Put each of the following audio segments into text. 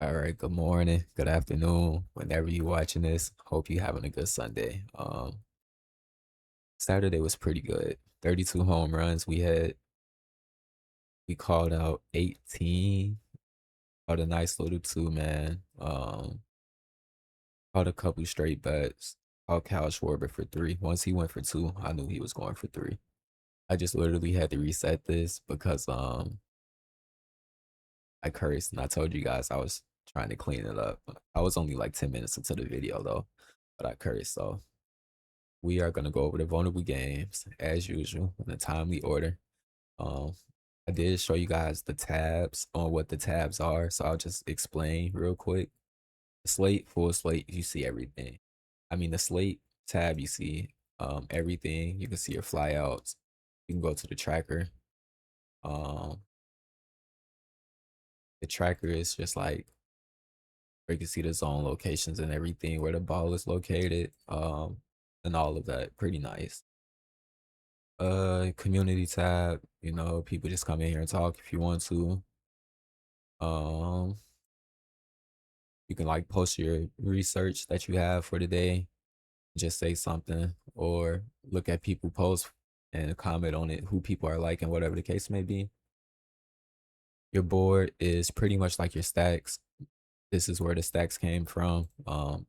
All right, good morning, good afternoon, whenever you watching this. Hope you having a good Sunday. Saturday was pretty good. 32 home runs. We called out 18. Caught a nice little two, man. Caught a couple straight bets. Called Cal Schwarber for three. Once he went for two, I knew he was going for three. I just literally had to reset this because I cursed and I told you guys I was trying to clean it up. I was only like 10 minutes into the video though, but I cursed, so we are going to go over the vulnerable games as usual in a timely order. Um, I did show you guys the tabs on what the tabs are, so I'll just explain real quick. The slate, full slate, you see everything. I mean, the slate tab, you see everything. You can see your flyouts. You can go to the tracker. Um, the tracker is just like where you can see the zone locations and everything, where the ball is located, and all of that. Pretty nice. Community tab, people just come in here and talk if you want to. Um, you can like post your research that you have for the day, just say something, or look at people post and comment on it, who people are liking, whatever the case may be. Your board is pretty much like your stacks. This is where the stacks came from.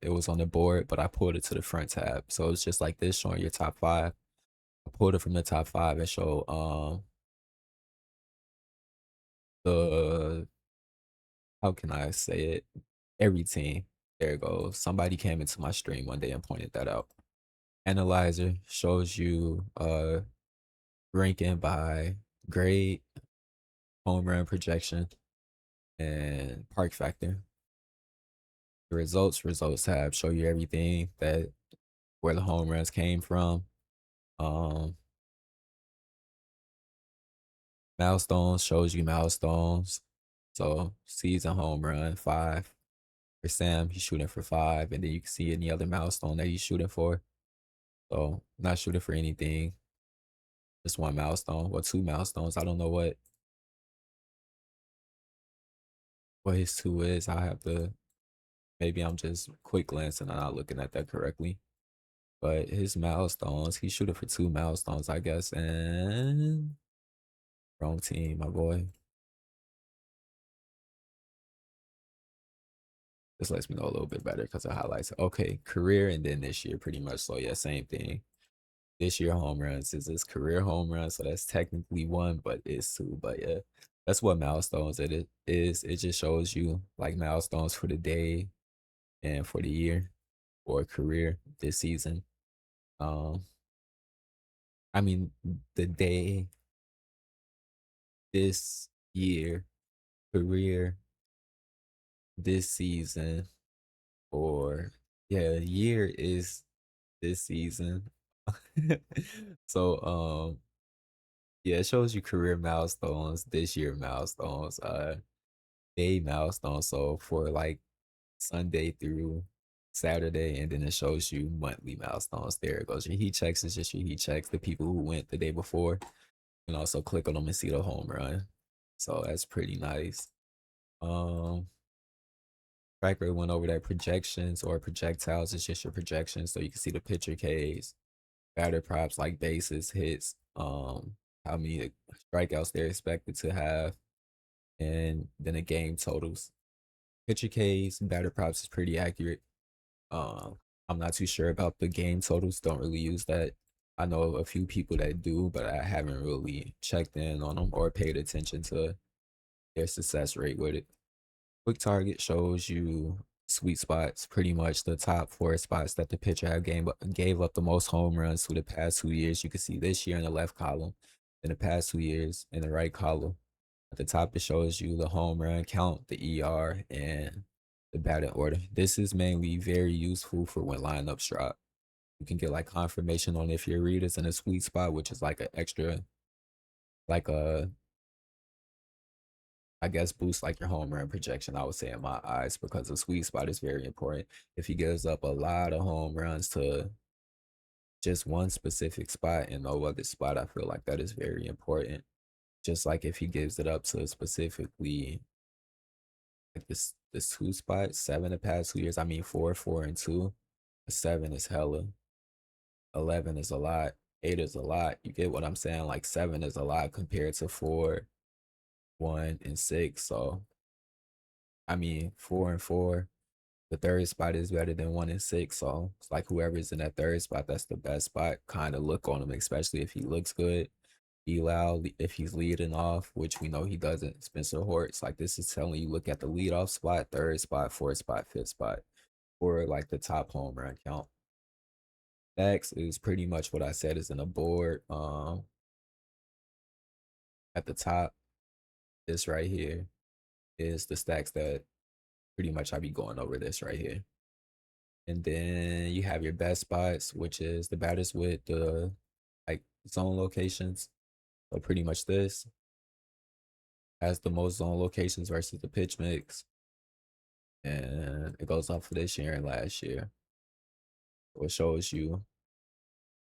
It was on the board, but I pulled it to the front tab. So it's just like this showing your top five. I pulled it from the top five and show the how can I say it? Every team. There it goes. Somebody came into my stream one day and pointed that out. Analyzer shows you ranking by grade, home run projection, and park factor. The results tab show you everything that where the home runs came from. Um Milestones shows you milestones. So season home run, five. For Sam, he's shooting for five, and then you can see any other milestone that he's shooting for. So not shooting for anything, just one milestone or two milestones. I don't know what his two is. I have to maybe I'm just quick glancing and not looking at that correctly. But his milestones, he's shooting for two milestones, I guess. And wrong team, my boy. This lets me know a little bit better because it highlights. Okay, career and then this year, pretty much. So yeah, same thing. This year home runs is his career home run, so that's technically one, but it's two. But yeah, that's what milestones it is. It just shows you like milestones for the day and for the year or career this season. Um, I mean the day, this year, career this season, or yeah, year is this season. So yeah, it shows you career milestones, this year milestones, day milestones. So for like Sunday through Saturday, and then it shows you monthly milestones. There it goes. Your heat checks is just your heat checks. The people who went the day before, you can also click on them and see the home run. So that's pretty nice. Um, Tracker went over that projections or projectiles. It's just your projections, so you can see the pitcher Ks, batter props like bases, hits, how many strikeouts they're expected to have, and then the game totals. Pitcher Ks, batter props is pretty accurate. I'm not too sure about the game totals. Don't really use that. I know a few people that do, but I haven't really checked in on them or paid attention to their success rate with it. Quick target shows you sweet spots, pretty much the top four spots that the pitcher have gave up the most home runs through the past 2 years. You can see this year in the left column, in the past 2 years in the right column. At the top, it shows you the home run count, the ER, and the batting order. This is mainly very useful for when lineups drop. You can get like confirmation on if your read is in a sweet spot, which is like an extra, like a I guess boost like your home run projection, I would say in my eyes, because the sweet spot is very important. If he gives up a lot of home runs to just one specific spot and no other spot, I feel like that is very important. Just like if he gives it up to specifically like this this 2 spot, 7 the past 2 years. I mean 4, 4, and 2. A 7 is hella. 11 is a lot. 8 is a lot. You get what I'm saying? Like 7 is a lot compared to 4, 1, and 6. So I mean 4 and 4. The third spot is better than 1 and 6. So it's like whoever's in that third spot, that's the best spot. Kind of look on him, especially if he looks good. Be loud if he's leading off, which we know he doesn't. Spencer Hortz, like this is telling you, look at the leadoff spot, third spot, fourth spot, fifth spot, or like the top home run count. Stacks is pretty much what I said is in the board. At the top, this right here is the stacks that pretty much I be going over this right here. And then you have your best spots, which is the batters with the like zone locations. So pretty much this has the most zone locations versus the pitch mix. And it goes off for this year and last year. So it shows you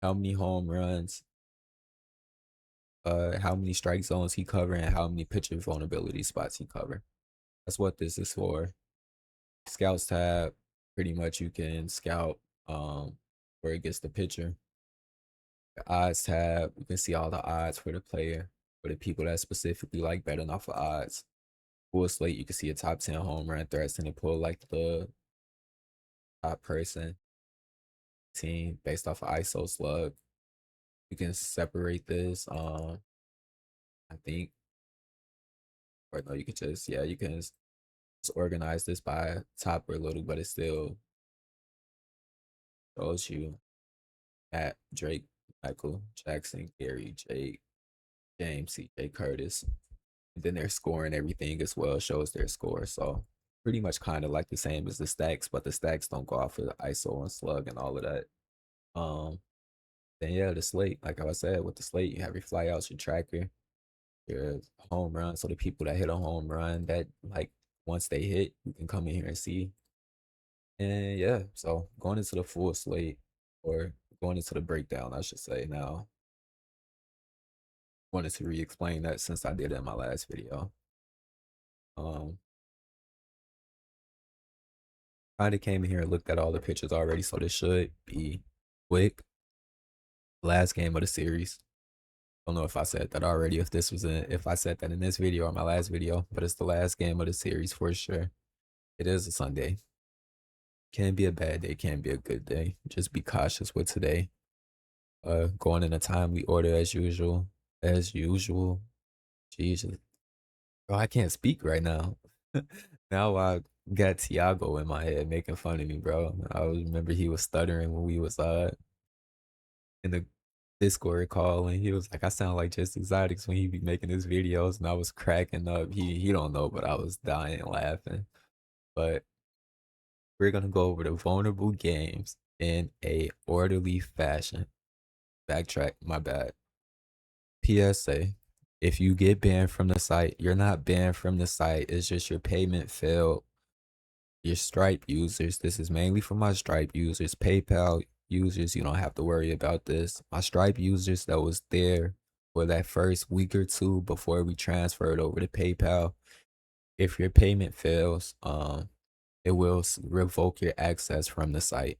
how many home runs, how many strike zones he cover, and how many pitcher vulnerability spots he cover. That's what this is for. Scouts tab, pretty much you can scout where it gets the pitcher. The odds tab, you can see all the odds for the player, for the people that specifically like betting off of odds. Full slate, you can see a top 10 home run threats, and it pull like the top person team based off of ISO slug. You can separate this. I think, or no, you can just you can just organize this by top or little, but it still shows you at Drake, Michael Jackson, Gary, Jake, James, CJ Curtis. And then their score and everything as well shows their score. So pretty much kind of like the same as the stacks, but the stacks don't go off of the ISO and slug and all of that. Then yeah, the slate, like I said, with the slate, you have your flyouts, your tracker, your home run. So the people that hit a home run, that like once they hit, you can come in here and see. And yeah, so going into the full slate, or going into the breakdown, I should say now. Wanted to re-explain that since I did it in my last video. Um, kind of came in here and looked at all the pictures already, so this should be quick. Last game of the series. Don't know if I said that already, if I said that in this video or my last video, but it's the last game of the series for sure. It is a Sunday. Can be a bad day, can be a good day. Just be cautious with today. Going in a timely order as usual. As usual. Jesus. Bro, I can't speak right now. Now I got Tiago in my head making fun of me, bro. I remember he was stuttering when we was in the Discord call, and he was like, I sound like Just Exotics when he be making his videos, and I was cracking up. He don't know, but I was dying laughing. But we're gonna go over the vulnerable games in a orderly fashion. Backtrack, my bad. PSA. If you get banned from the site, you're not banned from the site. It's just your payment failed. Your Stripe users, this is mainly for my Stripe users. PayPal users, you don't have to worry about this. My Stripe users that was there for that first week or two before we transferred over to PayPal, if your payment fails, it will revoke your access from the site.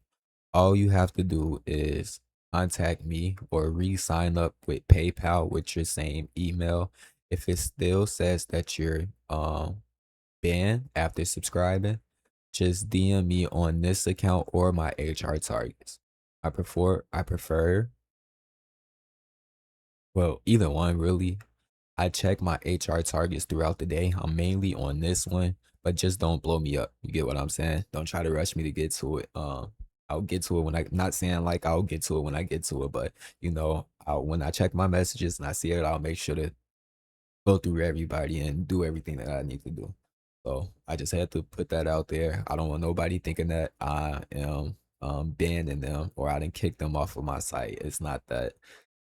All you have to do is contact me or re-sign up with PayPal with your same email. If it still says that you're banned after subscribing, just DM me on this account or my HRTargets. I prefer well, either one really. I check my HRTargets throughout the day. I'm mainly on this one, but just don't blow me up. You get what I'm saying? Don't try to rush me to get to it. I'll get to it when not saying like I'll get to it when I get to it, but when I check my messages and I see it, I'll make sure to go through everybody and do everything that I need to do. So I just had to put that out there. I don't want nobody thinking that I am banning them or I didn't kick them off of my site. It's not that.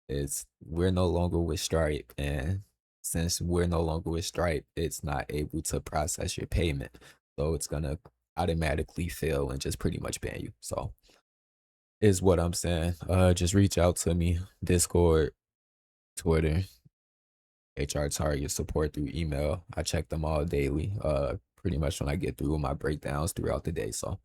It's we're no longer with Stripe, and since we're no longer with Stripe, it's not able to process your payment. So it's gonna automatically fail and just pretty much ban you. So is what I'm saying. Just reach out to me, Discord, Twitter, HR Target support through email. I check them all daily. pretty much when I get through with my breakdowns throughout the day. So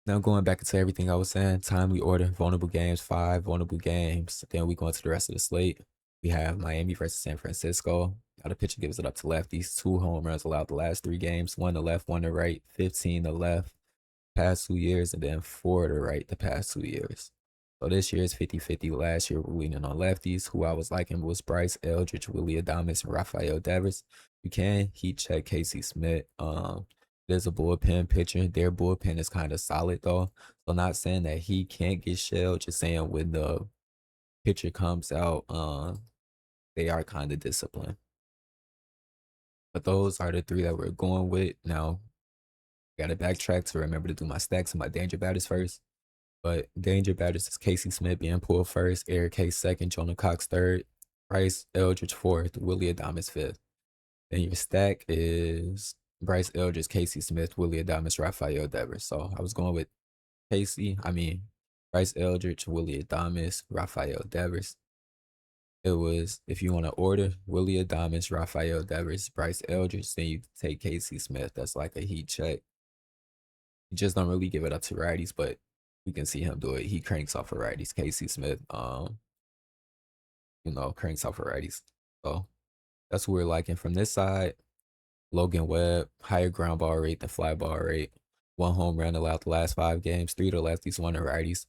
now going back into everything I was saying, timely order, vulnerable games, 5 vulnerable games. Then we go into the rest of the slate. We have Miami versus San Francisco. Now the pitcher gives it up to lefties. 2 home runs allowed the last 3 games. One to left, one to right. 15 to left past 2 years, and then 4 to right the past 2 years. So this year is 50-50. Last year we're leaning on lefties. Who I was liking was Bryce Eldridge, Willie Adames, and Rafael Devers. You can heat check Casey Smith. There's a bullpen pitcher. Their bullpen is kind of solid though. So not saying that he can't get shelled, just saying when the pitcher comes out, they are kind of disciplined. But those are the three that we're going with. Now, gotta backtrack to remember to do my stacks and my danger batters first. But danger batters is Casey Smith being pulled first, Eric Hayes second, Jonah Cox third, Bryce Eldridge fourth, Willie Adames fifth. Then your stack is Bryce Eldridge, Casey Smith, Willie Adames, Rafael Devers. So I was going with Bryce Eldridge, Willie Adames, Rafael Devers. It was, if you want to order, Willie Adames, Rafael Devers, Bryce Eldridge, then you take Casey Smith. That's like a heat check. He just don't really give it up to righties, but we can see him do it. He cranks off for righties. Casey Smith, cranks off for righties. So that's what we're liking. From this side, Logan Webb, higher ground ball rate than fly ball rate. 1 home run allowed the last 5 games, 3 to lefties, 1 to righties.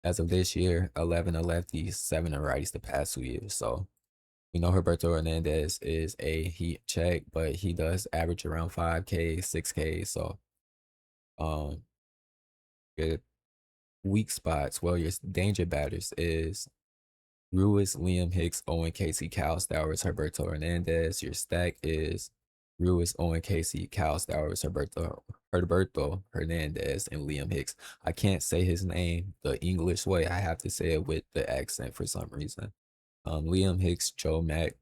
As of this year, 11 to lefties, 7 to righties the past 2 years. So we know Roberto Hernandez is a heat check, but he does average around 5K, 6K. So good weak spots. Well, your danger batters is Ruiz, Liam Hicks, Owen Casey, Cal Stowers, Roberto Hernandez. Your stack is Ruiz, Owen Casey, Cal Stowers, Roberto Hernandez, and Liam Hicks. I can't say his name the English way. I have to say it with the accent for some reason. Liam Hicks, Joe Mack,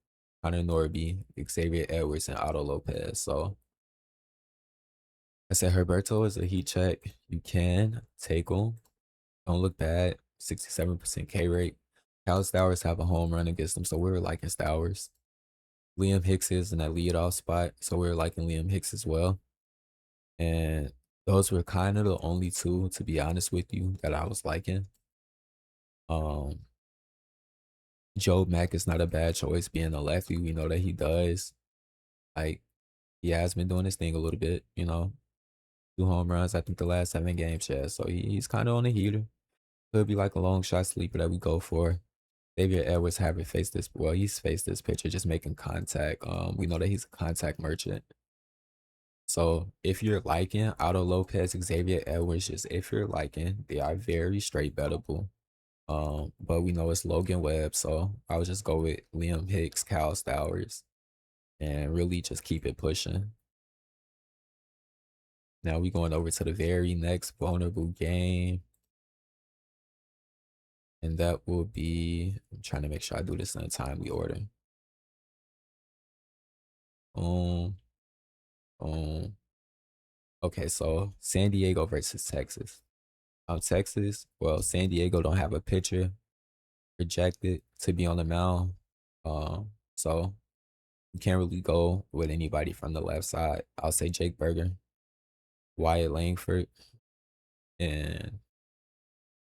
Connor Norby, Xavier Edwards, and Otto Lopez. So I said Herberto is a heat check. You can take him. Don't look bad. 67% K rate. Cal Stowers have a home run against them, so we were liking Stowers. Liam Hicks is in that leadoff spot, so we were liking Liam Hicks as well. And those were kind of the only two, to be honest with you, that I was liking. Um, Joe Mack is not a bad choice being a lefty. We know that he does. Like, he has been doing his thing a little bit, 2 home runs, I think the last 7 games, yeah. So he's kind of on the heater. Could be like a long shot sleeper that we go for. Xavier Edwards haven't faced this. Well, he's faced this pitcher just making contact. We know that he's a contact merchant. So if you're liking Otto Lopez, Xavier Edwards, just if you're liking, they are very straight bettable. But we know it's Logan Webb, so I'll just go with Liam Hicks, Cal Stowers, and really just keep it pushing. Now we going over to the very next vulnerable game. And that will be, I'm trying to make sure I do this in a timely order. Um, um, okay, so San Diego versus Texas. Texas, well, San Diego don't have a pitcher projected to be on the mound. So you can't really go with anybody from the left side. I'll say Jake Berger, Wyatt Langford, and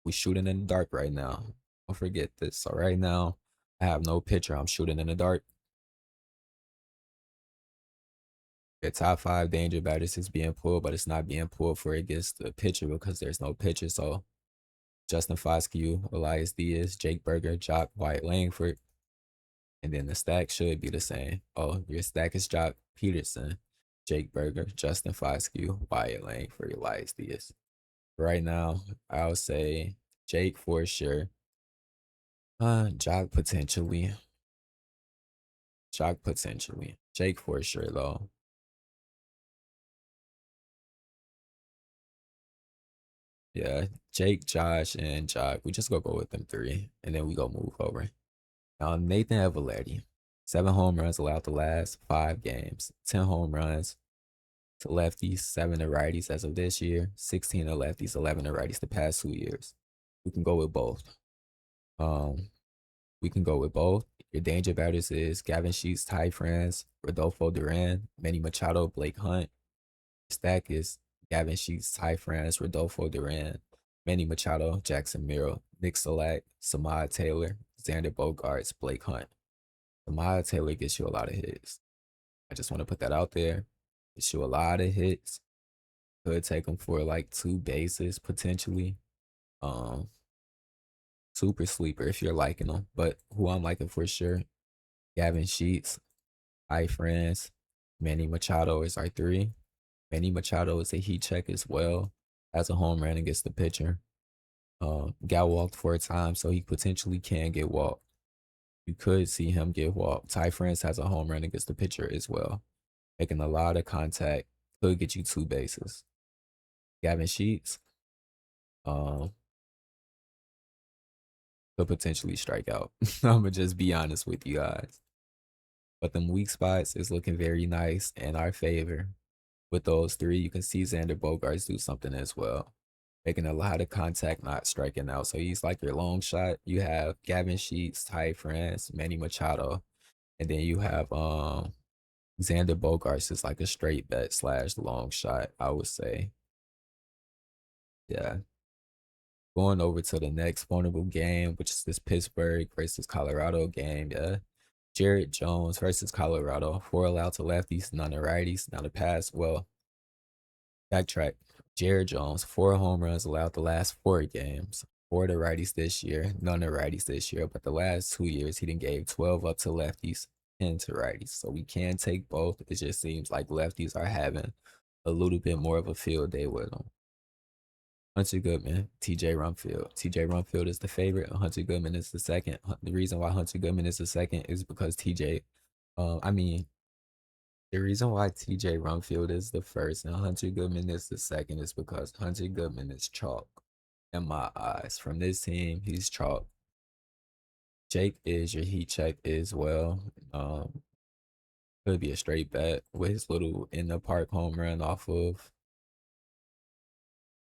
we shooting in the dark right now. Don't forget this. So right now, I have no pitcher. I'm shooting in the dark. The top 5 danger batters is being pulled, but it's not being pulled for against the pitcher because there's no pitcher. So Justin Foscue, Elias Diaz, Jake Berger, Jock, Wyatt Langford. And then the stack should be the same. Oh, your stack is Jock Peterson, Jake Berger, Justin Foscue, Wyatt Langford, Elias Diaz. Right now, I'll say Jake for sure. Jock potentially. Jock potentially. Jake for sure though. Yeah, Jake, Josh, and Jock. We just go with them 3, and then we go move over. Now Nathan Eovaldi, 7 home runs allowed the last 5 games, 10 home runs to lefties, 7 to righties as of this year, 16 to lefties, 11 to righties the past 2 years. We can go with both. We can go with both. Your danger batters is Gavin Sheets, Ty France, Rodolfo Duran, Manny Machado, Blake Hunt. Stack is Gavin Sheets, Ty France, Rodolfo Duran, Manny Machado, Jackson Merrill, Nick Solak, Samad Taylor, Xander Bogaerts, Blake Hunt. Samad Taylor gets you a lot of hits. I just want to put that out there. Gets you a lot of hits. Could take him for like two bases potentially. Um, Super sleeper if you're liking him. But who I'm liking for sure, Gavin Sheets, Ty France, Manny Machado is our three. Manny Machado is a heat check as well. Has a home run against the pitcher. Got walked 4 times, so he potentially can get walked. You could see him get walked. Ty France has a home run against the pitcher as well. Making a lot of contact. Could get you two bases. Gavin Sheets, um, could potentially strike out. I'm gonna just be honest with you guys. But them weak spots is looking very nice in our favor. With those three, you can see Xander Bogaerts do something as well. Making a lot of contact, not striking out. So he's like your long shot. You have Gavin Sheets, Ty France, Manny Machado, and then you have Xander Bogaerts is like a straight bet slash long shot, I would say. Yeah. Going over to the next vulnerable game, which is this Pittsburgh versus Colorado game. Yeah. Jared Jones versus Colorado. 4 allowed to lefties, none to righties. Now the pass, well, backtrack. Jared Jones, 4 home runs allowed the last 4 games. 4 to righties this year, none to righties this year. But the last 2 years, he didn't gave 12 up to lefties, 10 to righties. So we can take both. It just seems like lefties are having a little bit more of a field day with them. Hunter Goodman, TJ Rumfield. TJ Rumfield is the favorite. Hunter Goodman is the second. The reason why Hunter Goodman is the second is because TJ, I mean, the reason why TJ Rumfield is the first and Hunter Goodman is the second is because Hunter Goodman is chalk in my eyes. From this team, he's chalk. Jake is your heat check as well. Could be a straight bet with his little in the park home run off of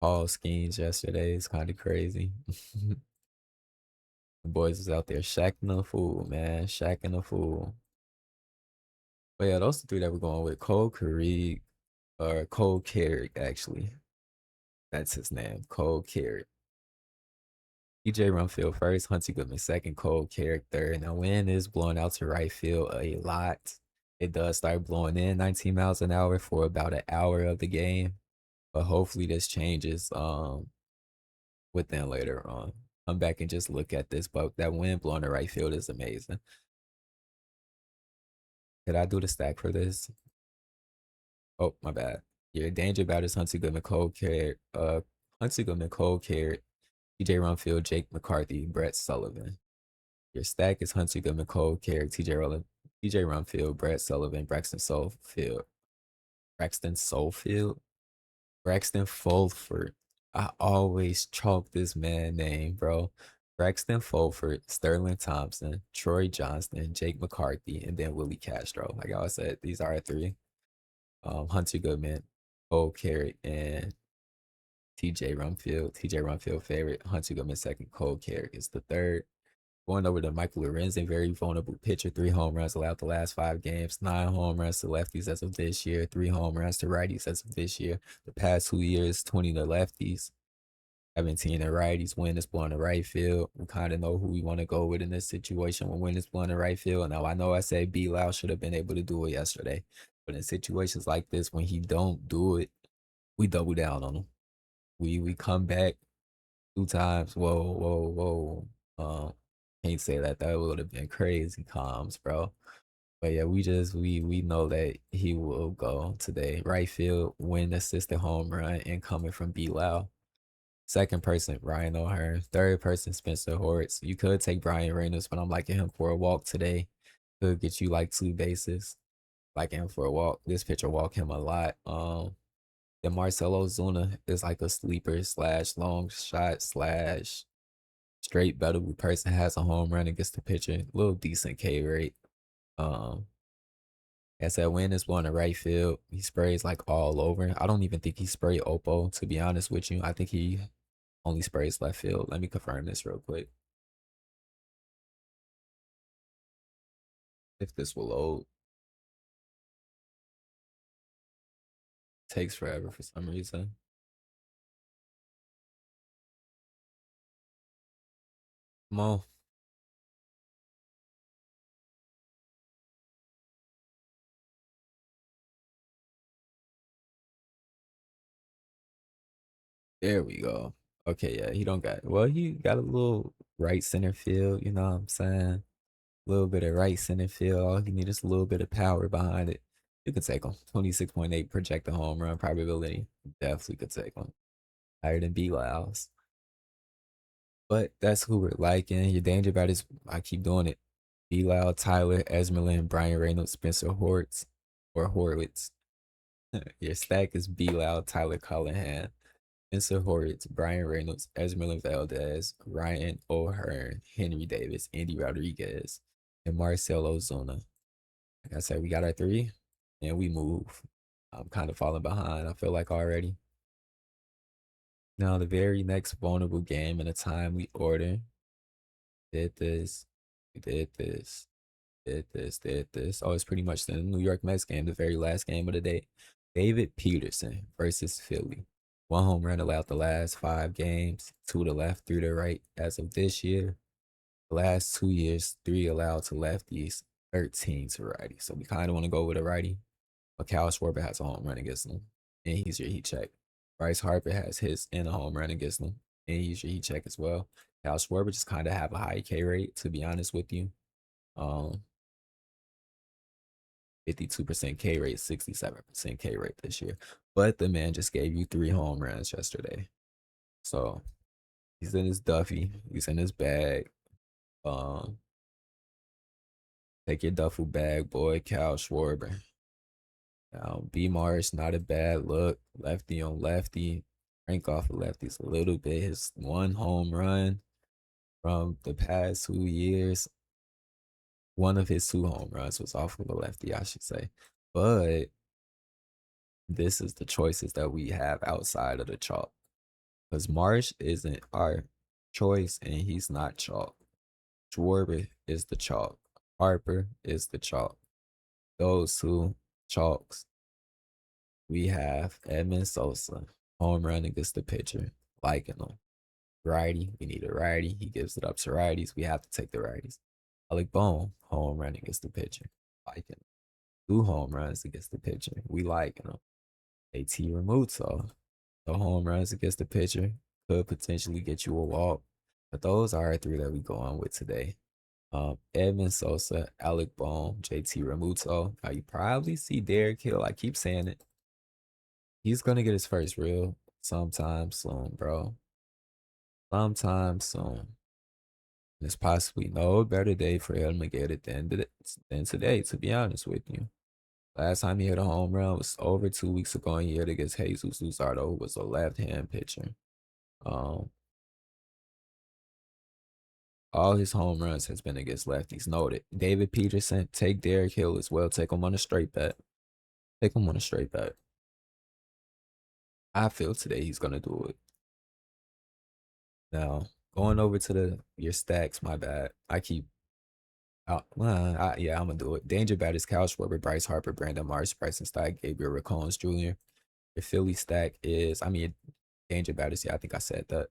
Paul Skeens yesterday. It's kind of crazy. The boys is out there shacking a fool, man. Shacking a fool. But yeah, those the three that we're going with. Cole Carrick, or Cole Carrick, actually. That's his name. Cole Carrick. EJ Rumfield first, Hunter Goodman second, Cole Carrick third. Now, wind is blowing out to right field a lot. It does start blowing in 19 miles an hour for about an hour of the game. But hopefully this changes within later on. Come back and just look at this, but that wind blowing to right field is amazing. Did I do the stack for this? Oh, my bad. Your danger batters Hunter Goodman, Cole Carrick, Hunter Goodman, Cole Carrick, TJ Rumfield, Jake McCarthy, Brett Sullivan. Your stack is Hunter Goodman, Cole Carrick, TJ Rumfield, Brett Sullivan, Braxton Soulfield, Braxton Fulford. I always chalk this man name, bro. Braxton Fulford, Sterling Thompson, Troy Johnston, Jake McCarthy, and then Willie Castro. Like I said, these are three. Hunter Goodman, Cole Carrick, and TJ Rumfield. TJ Rumfield favorite. Hunter Goodman second. Cole Carrick is the third. Going over to Michael Lorenzen, very vulnerable pitcher. 3 home runs allowed the last 5 games. 9 home runs to lefties as of this year. 3 home runs to righties as of this year. The past 2 years, 20 to lefties, 17 to righties. Win is blowing to right field. We kind of know who we want to go with in this situation when win is blowing to right field. Now, I know I said B. Lau should have been able to do it yesterday. But in situations like this, when he don't do it, we double down on him. We come back 2 times. Whoa, whoa, whoa. Can't say that. That would have been crazy comms, bro. But yeah, we know that he will go today. Right field, win assisted home run, and coming from B Lau. Second person, Ryan O'Hearn. Third person, Spencer Hortz. You could take Brian Reynolds, but I'm liking him for a walk today. Could get you like 2 bases. Liking him for a walk. This pitcher walk him a lot. Then Marcelo Zuna is like a sleeper slash long shot slash straight bettable person. Has a home run against the pitcher. Little decent K rate. Um, as that wind is blowing to right field, he sprays like all over. I don't even think he sprayed Oppo, to be honest with you. I think he only sprays left field. Let me confirm this real quick. If this will load. takes forever for some reason. Come on. There we go. Okay, yeah, he don't got well, he got a little right center field, you know what I'm saying? A little bit of right center field. All he need is a little bit of power behind it. You could take him. 26.8 projected home run probability. Definitely could take him. Higher than B Lyles. But that's who we're liking. Your danger about is I keep doing it. B Lyle, Tyler, Esmerlin, Brian Reynolds, Spencer Hortz, or Horwitz. Your stack is B Lyle, Tyler Callahan, Spencer Horwitz, Brian Reynolds, Esmeralda Valdez, Ryan O'Hearn, Henry Davis, Andy Rodriguez, and Marcel Ozuna. Like I said, we got our three, and we move. I'm kind of falling behind, I feel like already. Now, the very next vulnerable game in a timely order. Did this, we did this, did this, did this. Oh, it's pretty much the New York Mets game, the very last game of the day. David Peterson versus Philly. One home run allowed the last 5 games, two to left, three to right as of this year. The last 2 years, three allowed to lefties, 13 to righties. So we kind of want to go with a righty. But Cal Schwarber has a home run against them, and he's your heat check. Bryce Harper has his and a home run against them, and he's your heat check as well. Cal Schwarber just kind of have a high K rate, to be honest with you. Um, 52% K rate, 67% K rate this year. But the man just gave you 3 home runs yesterday. So he's in his Duffy. He's in his bag. Um, take your duffel bag, boy, Cal Schwarber. B Mars, not a bad look. Lefty on lefty. Crank off of lefties a little bit. His one home run from the past 2 years. One of his 2 home runs was off of a lefty, I should say. But this is the choices that we have outside of the chalk. Because Marsh isn't our choice and he's not chalk. Schwarber is the chalk. Harper is the chalk. Those two chalks. We have Edmund Sosa, home run against the pitcher, liking him. Righty, we need a righty. He gives it up to righties. We have to take the righties. Alec Bohm, home run against the pitcher, liking him. 2 home runs against the pitcher, we liking him. AT Remuto, the home runs against the pitcher could potentially get you a walk. But those are our three that we go on with today. Edmund Sosa, Alec Bohm, JT Remuto. Now you probably see Derek Hill. I keep saying it. He's gonna get his first real sometime soon, bro. Sometime soon. There's possibly no better day for him to get it than today, to be honest with you. Last time he hit a home run was over 2 weeks ago, and he hit against Jesus Luzardo, who was a left-hand pitcher. Um, all his home runs has been against lefties. Noted. David Peterson, take Derek Hill as well. Take him on a straight bet. Take him on a straight bet. I feel today he's gonna do it. Now, going over to your stacks, my bad. I keep yeah, I'm gonna do it. Danger Batters, Kyle Schwarber, Bryce Harper, Brandon Marsh, Bryson Stack, Gabriel Racones Jr. Your Philly stack is, Danger Batters, yeah, I think I said that.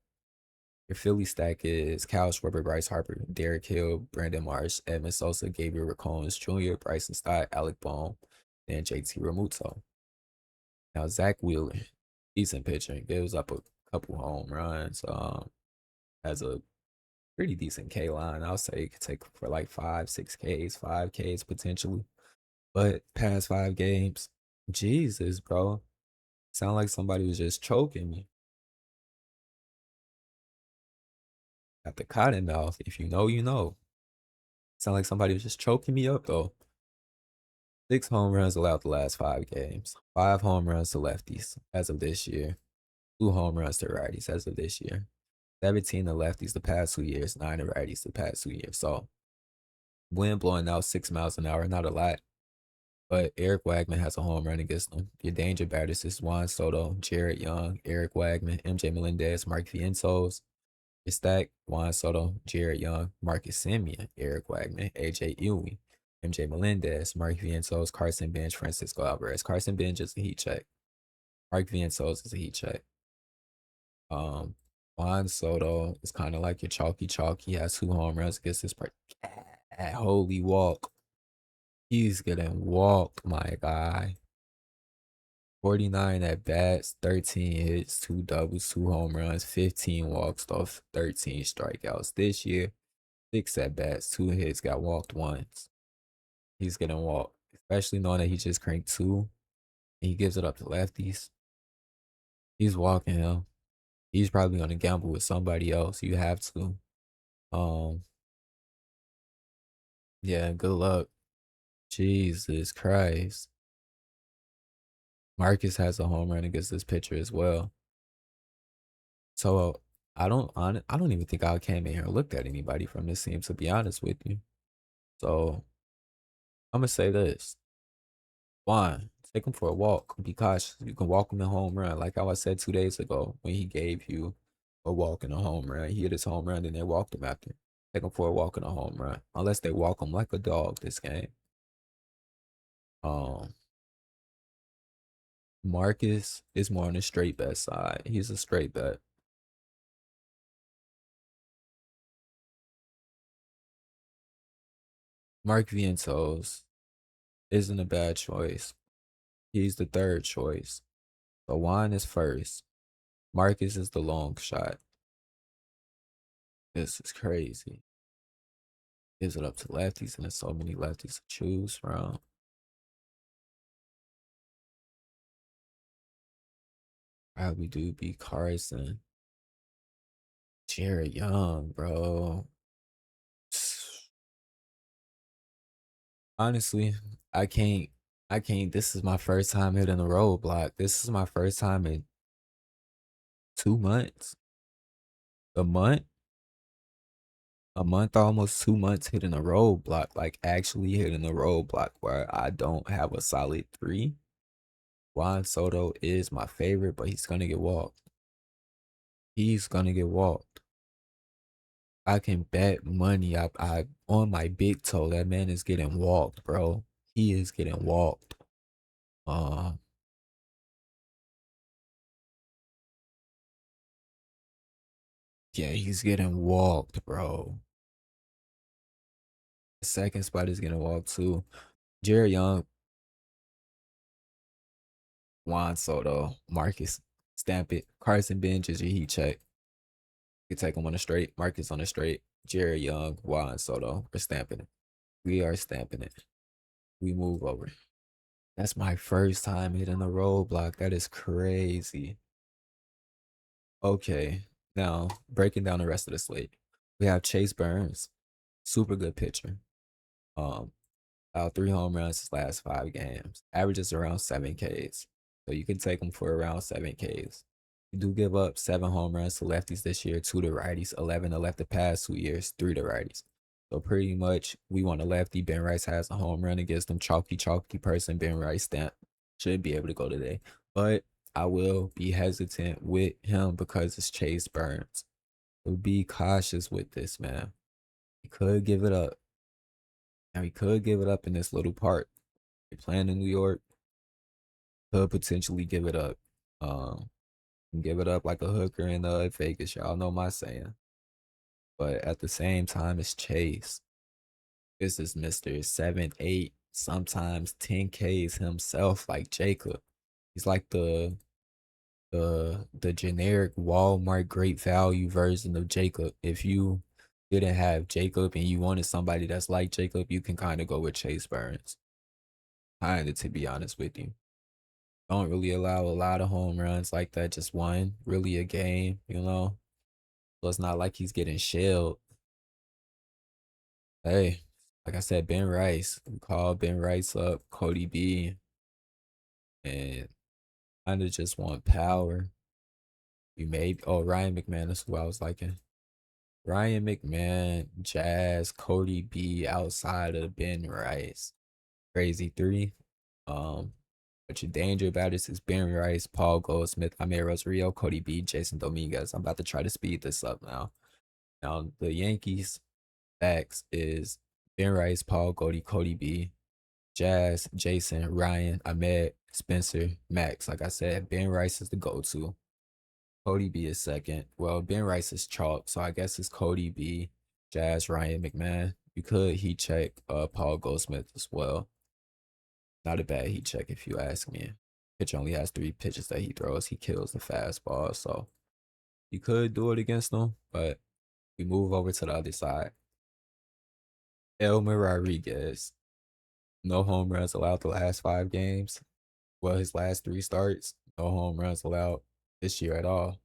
Your Philly stack is Kyle Schwarber, Bryce Harper, Derek Hill, Brandon Marsh, Edmund Sosa, Gabriel Racones Jr., Bryson Stott, Alec Bohm, and JT Remuto. Now, Zach Wheeler, decent pitcher, gives up a couple home runs. Has a pretty decent K line. I'll say it could take for like 5, 6 Ks, 5 Ks potentially. But past 5 games, Jesus, bro. Sound like somebody was just choking me. Got the cotton mouth. If you know, you know. Sound like somebody was just choking me up though. 6 home runs allowed the last 5 games. 5 home runs to lefties as of this year. 2 home runs to righties as of this year. 17 to lefties the past 2 years. 9 to righties the past 2 years. So wind blowing out 6 miles an hour, not a lot. But Eric Wagman has a home run against them. Your danger batters is Juan Soto, Jared Young, Eric Wagman, MJ Melendez, Mark Vientos. Your stack, Juan Soto, Jared Young, Marcus Simeon, Eric Wagman, AJ Ewing, MJ Melendez, Mark Vientos, Carson Bench, Francisco Alvarez. Carson Bench is a heat check. Mark Vientos is a heat check. Um, Juan Soto is kind of like your chalky chalk. He has 2 home runs against this part. Holy walk. He's getting walked, my guy. 49 at bats, 13 hits, 2 doubles, 2 home runs, 15 walks off 13 strikeouts. This year, 6 at bats, 2 hits, got walked once. He's getting walked, especially knowing that he just cranked two and he gives it up to lefties. He's walking him. He's probably gonna gamble with somebody else. You have to. Um, yeah, good luck. Jesus Christ. Marcus has a home run against this pitcher as well. So I don't even think I came in here and looked at anybody from this team, to be honest with you. So I'm gonna say this. One, take him for a walk. Be cautious. You can walk him in home run. Like how I said 2 days ago when he gave you a walk and a home run. He hit his home run and they walked him after. Take him for a walk and a home run. Unless they walk him like a dog this game. Um Marcus is more on the straight bet side. He's a straight bet. Mark Vientos isn't a bad choice. He's the third choice. So Juan is first. Marcus is the long shot. This is crazy. Gives it up to lefties, and there's so many lefties to choose from. Probably do be Carson. Jared Young, bro. Honestly, I can't. I can't. This is my first time hitting a roadblock. This is my first time in 2 months. A month? A month, almost 2 months hitting a roadblock. Like actually hitting a roadblock where I don't have a solid three. Juan Soto is my favorite, but he's gonna get walked. He's gonna get walked. I can bet money I on my big toe that man is getting walked, bro. He is getting walked. Uh yeah, he's getting walked, bro. The second spot is getting walked too. Jared Young, Juan Soto, Marcus, stamp it. Carson Bench is your heat check. You take him on a straight, Marcus on a straight, Jared Young, Juan Soto. We're stamping it. We are stamping it. We move over. That's my first time hitting a roadblock. That is crazy. Okay, now breaking down the rest of the slate. We have Chase Burns, super good pitcher. Um, about 3 home runs his last 5 games. Averages around 7 Ks. So you can take him for around 7 Ks. You do give up 7 home runs to lefties this year, 2 to righties, 11 to left the past 2 years, 3 to righties. So pretty much we want a lefty. Ben Rice has a home run against them. Chalky, chalky person. Ben Rice stamp should be able to go today. But I will be hesitant with him because it's Chase Burns. So be cautious with this, man. He could give it up. Now he could give it up in this little part. You're playing in New York, could potentially give it up. Um, give it up like a hooker in Vegas. Y'all know my saying. But at the same time, it's Chase. This is Mr. 7, 8, sometimes 10 Ks himself, like Jacob. He's like the generic Walmart great value version of Jacob. If you didn't have Jacob and you wanted somebody that's like Jacob, you can kind of go with Chase Burns. Kinda, to be honest with you. Don't really allow a lot of home runs like that. Just one, really a game, you know. So it's not like he's getting shelled. Hey, like I said, Ben Rice. We call Ben Rice up, Cody B, and kind of just want power. You may Ryan McMahon is who I was liking. Ryan McMahon, Jazz, Cody B outside of Ben Rice. Crazy three. What your danger about this is Ben Rice, Paul Goldsmith, Amir Rosario, Cody B, Jason Dominguez. I'm about to try to speed this up now. Now the Yankees backs is Ben Rice, Paul Goldie, Cody B. Jazz, Jason, Ryan, Ahmed, Spencer, Max. Like I said, Ben Rice is the go-to. Cody B is second. Well, Ben Rice is chalk, so I guess it's Cody B, Jazz, Ryan, McMahon. You could heat check Paul Goldsmith as well. Not a bad heat check if you ask me. Pitcher only has three pitches that he throws. He kills the fastball, so you could do it against him, but we move over to the other side. Elmer Rodriguez, no home runs allowed the last 5 games. Well, his last 3 starts, no home runs allowed this year at all.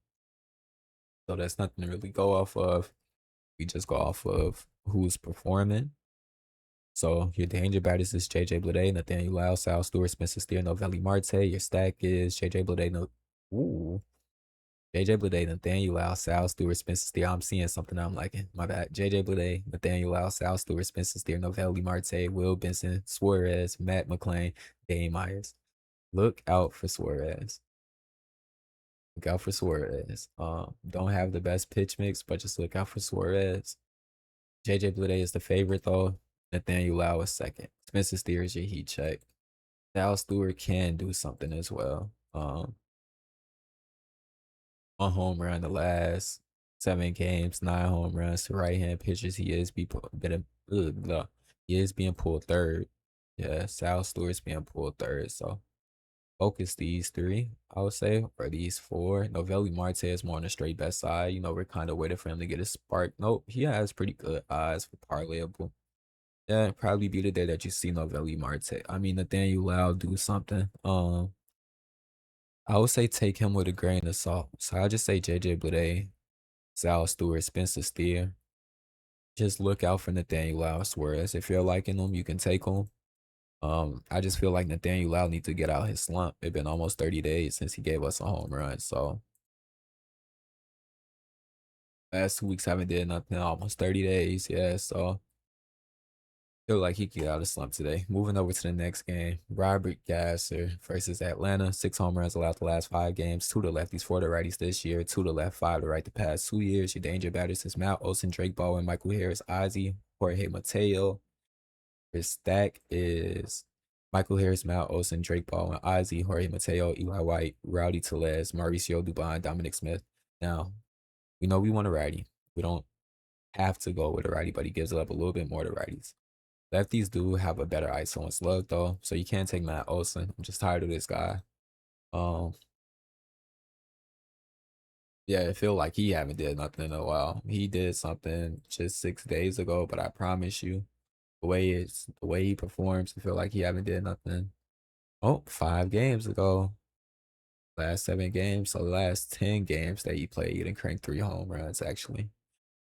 So that's nothing to really go off of. We just go off of who's performing. So your danger batters is JJ Bleday, Nathaniel Lau, Sal Stewart, Spencer Steer, Novelli Marte. Your stack is JJ Bleday, ooh. JJ Bleday, Nathaniel Lau, Sal Stewart, Spencer Steer. I'm seeing something I'm liking. My bad. JJ Bleday, Nathaniel Lau, Sal Stewart, Spencer Steer, Novelli Marte, Will Benson, Suarez, Matt McClain, Dane Myers. Look out for Suarez. Look out for Suarez. Don't have the best pitch mix, but just look out for Suarez. JJ Bleday is the favorite though. Nathaniel Lau is second. Spencer Steer is your heat check. Sal Stewart can do something as well. One home run the last 7 games, 9 home runs to right hand pitchers. He is being pulled third. Yeah, Sal Stewart's being pulled third. So focus these three, I would say, or these four. Novelli Marte is more on the straight best side. You know, we're kind of waiting for him to get a spark. Nope, he has pretty good eyes for parlayable. Yeah, probably be the day that you see Novelli Marte. I mean, Nathaniel Lau do something. I would say take him with a grain of salt. So I'll just say JJ Bleday, Sal Stewart, Spencer Steer. Just look out for Nathaniel Lau Suarez. If you're liking them, you can take them. I just feel like Nathaniel Lau needs to get out his slump. It's been almost 30 days since he gave us a home run. So last 2 weeks haven't did nothing. Almost 30 days. Yeah. So feel like he could get out of slump today. Moving over to the next game. Robert Gasser versus Atlanta. 6 home runs allowed the last 5 games. 2 to lefties, 4 to righties this year. 2 to left, 5 to right the past 2 years. Your danger batters is Matt Olson, Drake Baldwin, Michael Harris, Ozzie, Jorge Mateo. His stack is Michael Harris, Matt Olson, Drake Baldwin, Ozzie, Jorge Mateo, Eli White, Rowdy Tellez, Mauricio Dubon, Dominic Smith. Now, we know we want a righty. We don't have to go with a righty, but he gives up a little bit more to righties. Lefties do have a better ISO and slug though, so you can't take Matt Olson. I'm just tired of this guy. Um, yeah, it feel like he haven't did nothing in a while. He did something just 6 days ago, but I promise you, the way he performs, I feel like he haven't did nothing. Oh, 5 games ago, last 7 games, so the last 10 games that he played, he didn't crank 3 home runs actually.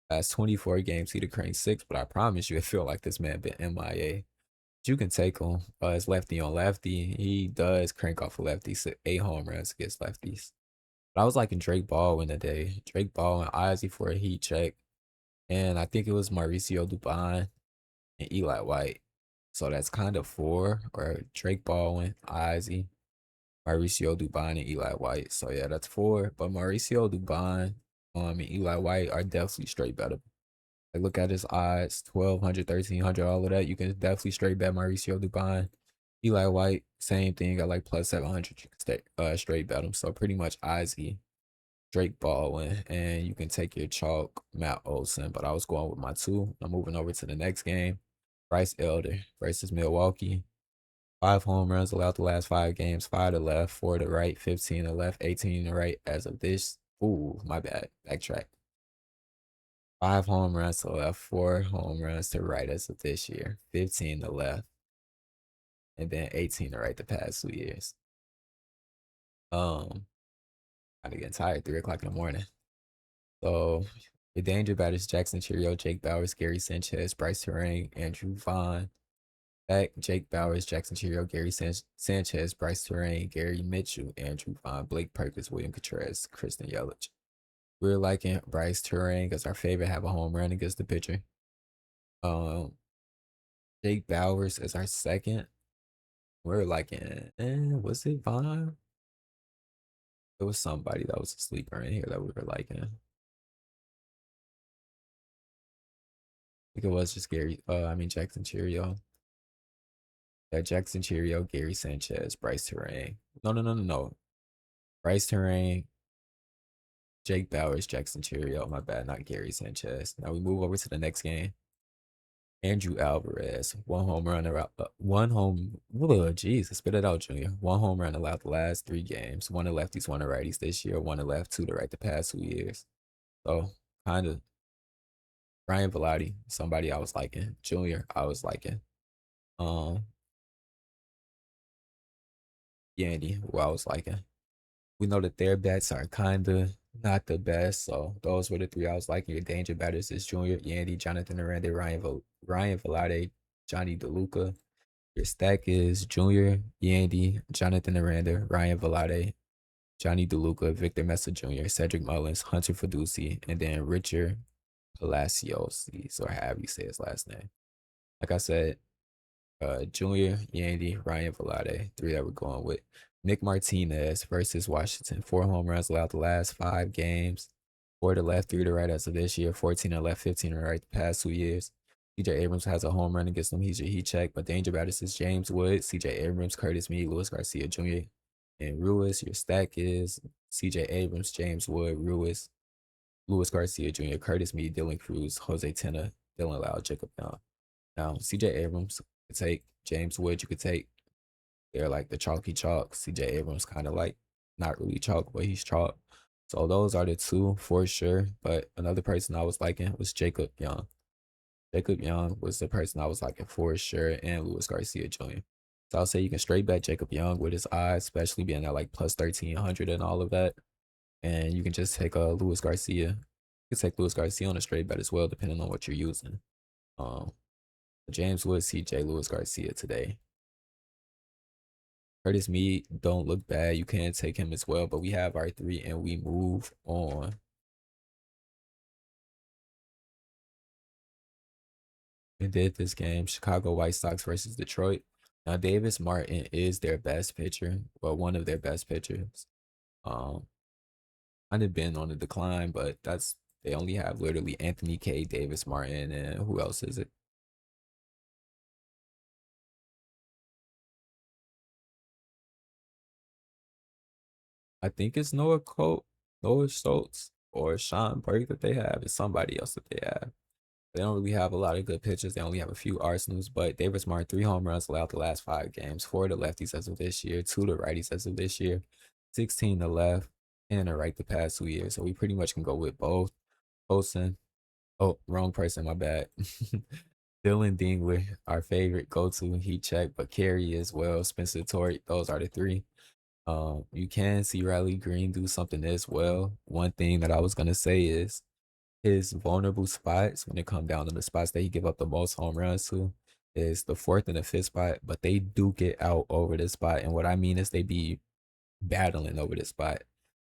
Last 24 games, he did crank 6, but I promise you, it feel like this man been MIA. You can take him as lefty on lefty. He does crank off a lefty, so 8 home runs against lefties. But I was liking Drake Baldwin today. Drake Baldwin, Ozzie for a heat check. And I think it was Mauricio Dubon and Eli White. So that's kind of four, or Drake Baldwin, Ozzie, Mauricio Dubon, and Eli White. So yeah, that's four. But Mauricio Dubon and Eli White are definitely straight better. Like look at his odds, 1,200, 1,300, all of that. You can definitely straight bet Mauricio Dubon. Eli White, same thing, got like plus 700. You can straight bet him. So pretty much Ozzie, Drake Baldwin, and you can take your chalk, Matt Olson. But I was going with my two. I'm moving over to the next game. Bryce Elder versus Milwaukee. 5 home runs allowed the last 5 games. 5 to left, 4 to right, 15 to left, 18 to right. As of this, ooh, my bad. Backtrack. 5 home runs to left, 4 home runs to right as of this year. 15 to left, and then 18 to right the past 2 years. I'm getting tired. 3 o'clock in the morning. So the danger batters: Jackson Cheerio, Jake Bowers, Gary Sanchez, Bryce Terang, Andrew Vaughn. Back, Jake Bowers, Jackson Cheerio, Gary Sanchez, Bryce Terang, Gary Mitchell, Andrew Vaughn, Blake Perkins, William Contreras, Kristen Yelich. We're liking Bryce Terang as our favorite, have a home run against the pitcher. Um, Jake Bowers is our second. We're liking, was it Vaughn? It was somebody that was a sleeper in here that we were liking. I think it was just Jackson Cheerio. Jackson Cheerio, Gary Sanchez, Bryce Terrain. No. Bryce Terrain, Jake Bowers, Jackson Cheerio. My bad, not Gary Sanchez. Now we move over to the next game. Andrew Alvarez, one home run around one home. Oh, jeez, spit it out, Junior. One home run allowed the last 3 games. One to lefties, one to righties this year. One to left, two to right the past 2 years. So kind of Ryan Velotti, somebody I was liking. Junior, I was liking. Um, Yandy, who I was liking. We know that their bets are kind of not the best. So those were the three I was liking. Your danger batters is Junior, Yandy, Jonathan Aranda, Ryan Velotti, Johnny DeLuca. Your stack is Junior, Yandy, Jonathan Aranda, Ryan Velotti, Johnny DeLuca, Victor Mesa Jr., Cedric Mullins, Hunter Fiduci, and then Richard Palacios, or however you say his last name. Like I said, Junior, Yandy, Ryan Velotti, three that we're going with. Nick Martinez versus Washington. 4 home runs allowed the last 5 games. 4 to left, 3 to right as of this year. 14 to left, 15 to right the past 2 years. CJ Abrams has a home run against him. He's your heat check. But danger batters is James Wood, CJ Abrams, Curtis Meade, Luis Garcia Jr., and Ruiz. Your stack is CJ Abrams, James Wood, Ruiz, Luis Garcia Jr., Curtis Meade, Dylan Cruz, Jose Tena, Dylan Lau, Jacob Young. Now, CJ Abrams could take James Wood, you could take. They're like the chalky chalk. CJ Abrams kind of like not really chalk, but he's chalk. So those are the two for sure. But another person I was liking was Jacob Young. Jacob Young was the person I was liking for sure, and Luis Garcia Jr. So I'll say you can straight bet Jacob Young with his eyes, especially being at like plus 1300 and all of that. And you can just take Luis Garcia. You can take Luis Garcia on a straight bet as well, depending on what you're using. Um, James Wood, CJ, Luis Garcia today. Curtis Meade don't look bad. You can take him as well, but we have our three and we move on. We did this game, Chicago White Sox versus Detroit. Now Davis Martin is their best pitcher, well, one of their best pitchers. Um, Kind of been on the decline, but they only have literally Anthony K, Davis Martin, and who else is it? I think it's Noah Schultz, or Sean Burke that they have. It's somebody else that they have. They don't really have a lot of good pitchers. They only have a few arsenals, but Davis Martin, 3 home runs allowed the last 5 games, 4 to lefties as of this year, 2 to righties as of this year, 16 to left, and to right the past 2 years. So we pretty much can go with both. Olsen. Oh, wrong person, my bad. Dylan Dingler, our favorite go-to heat check, but Carey as well. Spencer Torrey, those are the three. You can see Riley Green do something as well. One thing that I was gonna say is his vulnerable spots when it come down to the spots that he give up the most home runs to is the fourth and the fifth spot, but they do get out over this spot. And what I mean is they be battling over this spot.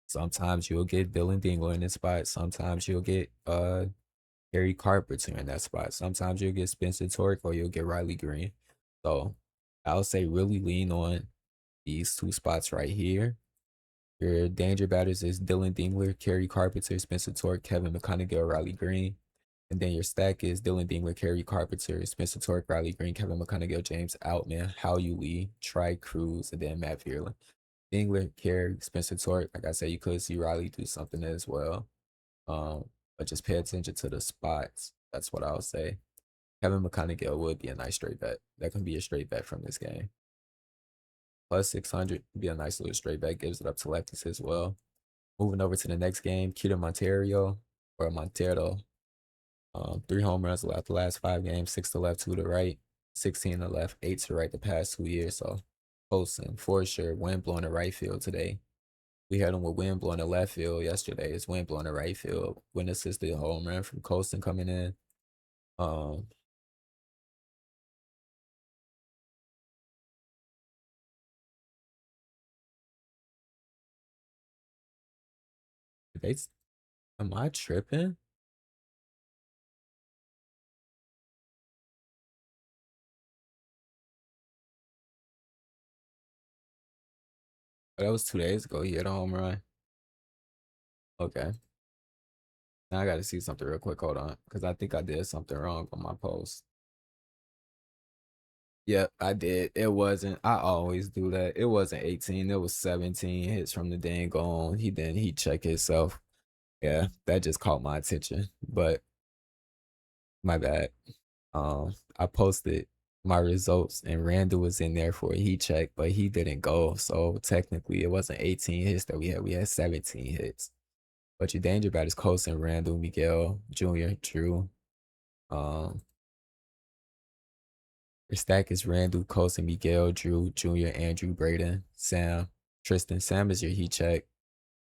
Sometimes you'll get Dylan Dingler in this spot. Sometimes you'll get Harry Carpenter in that spot. Sometimes you'll get Spencer Tork or you'll get Riley Green. So I'll say really lean on these two spots right here. Your danger batters is Dylan Dingler, Kerry Carpenter, Spencer Tork, Kevin McConaughey, Riley Green. And then your stack is Dylan Dingler, Kerry Carpenter, Spencer Tork, Riley Green, Kevin McConaughey, James Outman, How You Lee, Tri Cruz, and then Matt Vierlin. Dingler, Kerry, Spencer Tork. Like I said, you could see Riley do something as well. Um, but just pay attention to the spots. That's what I'll say. Kevin McConaughey would be a nice straight bet. That can be a straight bet from this game. Plus 600 would be a nice little straight bet. Gives it up to lefties as well. Moving over to the next game, Keto Montero or Montero. 3 home runs allowed the last 5 games, 6 to left, 2 to right, 16 to left, 8 to right the past 2 years. So Colson, for sure, wind blowing the right field today. We had him with wind blowing the left field yesterday. It's wind blowing the right field. Wind assisted home run from Colson coming in. Um, they, am I tripping? Oh, that was 2 days ago. He hit a home run. Okay. Now I got to see something real quick. Hold on, because I think I did something wrong on my post. Yep, I did. It wasn't. I always do that. It wasn't 18. It was 17 hits from the dang gone. He checked himself. Yeah, that just caught my attention. But my bad. I posted my results and Randall was in there for a heat check, but he didn't go. So technically, it wasn't 18 hits that we had. We had 17 hits. But your danger bat is Colson, Randall, Miguel, Jr., Drew. Um, your stack is Randall, Colson, Miguel, Drew, Jr., Andrew, Braden, Sam, Tristan. Sam is your heat check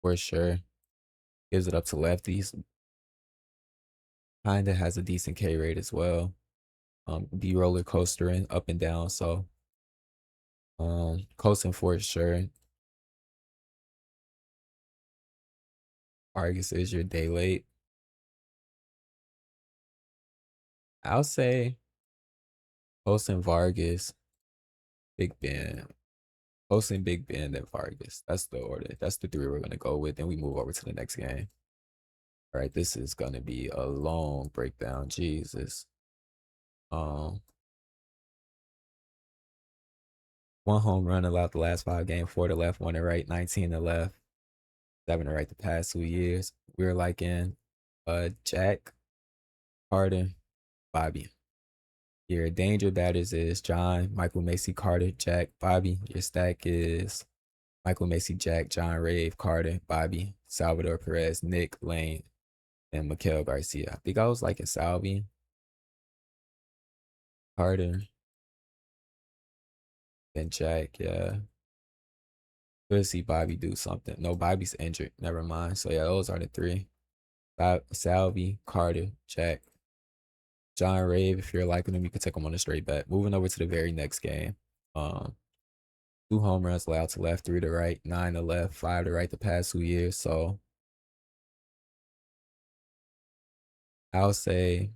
for sure. Gives it up to lefties. Kinda has a decent K rate as well. Be roller coastering up and down. So Colson for sure. Vargas is your day late. I'll say Colson, Vargas, Big Ben. Colson, Big Ben, then Vargas. That's the order. That's the three we're gonna go with. Then we move over to the next game. All right, this is gonna be a long breakdown. Jesus. Um, One home run allowed the last 5 games, 4 to left, 1 to right, 19 to left, 7 to right the past 2 years. We're like in Jack, Carter, Bobby. Your danger batters is John, Michael Macy, Carter, Jack, Bobby. Your stack is Michael Macy, Jack, John Rave, Carter, Bobby, Salvador Perez, Nick, Lane, and Mikael Garcia. I think I was liking Salvi, Carter, and Jack. Yeah. We'll see Bobby do something. No, Bobby's injured. Never mind. So yeah, those are the three. Salvi, Carter, Jack, John Rave. If you're liking him, you can take him on a straight bet. Moving over to the very next game. Um, 2 home runs allowed to left, 3 to right, 9 to left, 5 to right the past 2 years. So I'll say,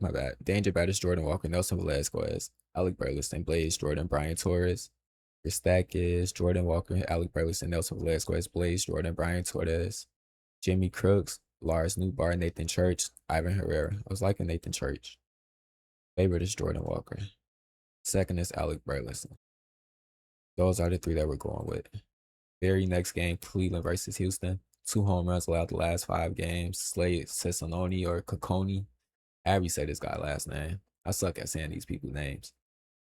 my bad. Danger batters Jordan Walker, Nelson Velasquez, Alec Burleson, Blaze, Jordan, Brian Torres. Your stack is Jordan Walker, Alec Burleson, Nelson Velasquez, Blaze, Jordan, Brian Torres, Jimmy Crooks, Lars Newbar, Nathan Church, Ivan Herrera. I was liking Nathan Church. Favorite is Jordan Walker. Second is Alec Burleson. Those are the three that we're going with. Very next game, Cleveland versus Houston. 2 home runs allowed the last 5 games. Slate, Cessanoni, or Cocconi. Abby said this guy last name. I suck at saying these people's names.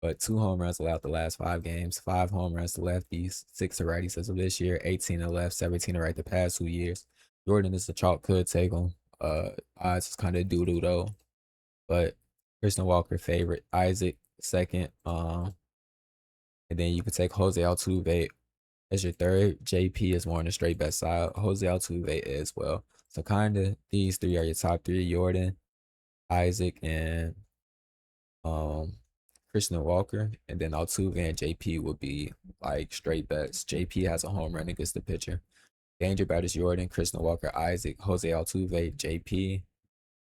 But 2 home runs allowed the last 5 games. 5 home runs to lefties, 6 to righties as of this year. 18 to left, 17 to right the past 2 years. Jordan is the chalk, could take him. Odds is kind of doo-doo though. But Christian Walker favorite. Isaac second. And then you could take Jose Altuve as your third. JP is more on the straight bet side. Jose Altuve as well. So kind of these three are your top three: Jordan, Isaac, and um Christian Walker. And then Altuve and JP would be like straight bets. JP has a home run against the pitcher. Danger batters Jordan, Christian Walker, Isaac, Jose Altuve, JP,